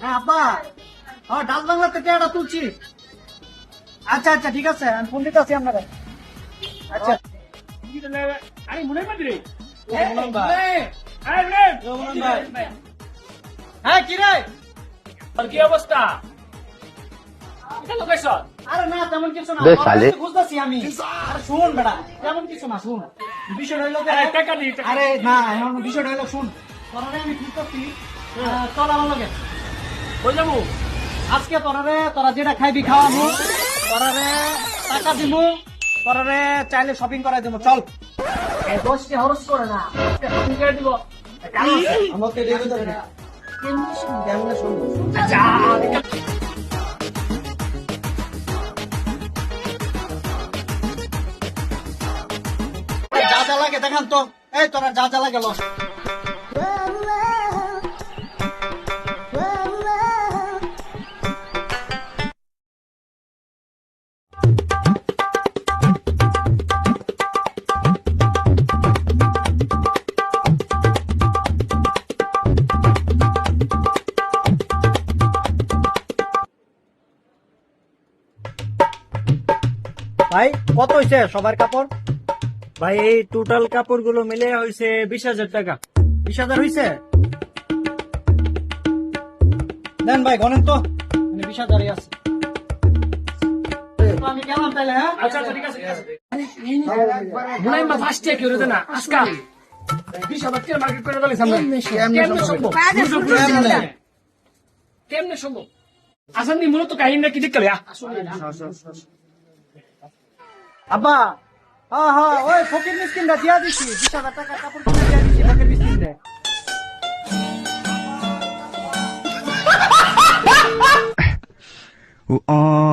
হ্যাঁ আব্বা, ডাচ বাংলাতে টাকাটা তুলছি। আচ্ছা আচ্ছা ঠিক আছে, আমি ফোন দিতে আছি আপনাকে। আচ্ছা আরে মনে পাবি রে হ্যাঁ কি রে? তোর কি অবস্থা? লোকেশন আরে না তেমন কিছু না, বেশ, তাহলে। বুঝতেছি আমি। আরে শুন বেটা, তেমন কিছু না, শুন বিষয়টা হইলো যে- টাকা দিই টাকা। আরে না এখন বিষয়টা হইলো শুন, তোরারে আমি ঠিক করছি, চল আমার লগে। কই যাবো? আজকে তোরা যেটা খাইবি খাওয়াবো, তোরারে টাকা দিমু, তোরারে চাইলে শপিং করাই দিমু, চল। দোষটি হরস করে না, শপিং করে দিব। আমাকে দিয়ে দিতে হবে। কেমনে শুনবো? আচ্ছা যা যা লাগে দেখান তো, এই তোরা যা যা লাগে ল। ভাই কত হয়েছে সবার কাপড়? ভাই এই টোটাল কাপড় গুলো মিলে হয়েছে 20,000 টাকা। 20,000 হয়েছে? দেন ভাই গণেন তো, 20,000 আছে। তো আমি গেলাম তাহলে, হ্যাঁ? আচ্ছা আচ্ছা ঠিক আছে ঠিক আছে। মনে হয় ফার্স্ট চেক করে দেনা আজকাল 20,000 টাকা মার্কেট করে দিলে সামনে কেমনে সম্ভব? কেমনে সম্ভব? আসেন নি মূলত কাহিনীটা কি দেখতে আব্বা, হ্যাঁ হ্যাঁ ওই ফকির মিসকিনটা দিয়া দিছি, 20,000 টাকা কাপড় কিনে দিয়া দিছি ফকির মিসকিনটা। Oh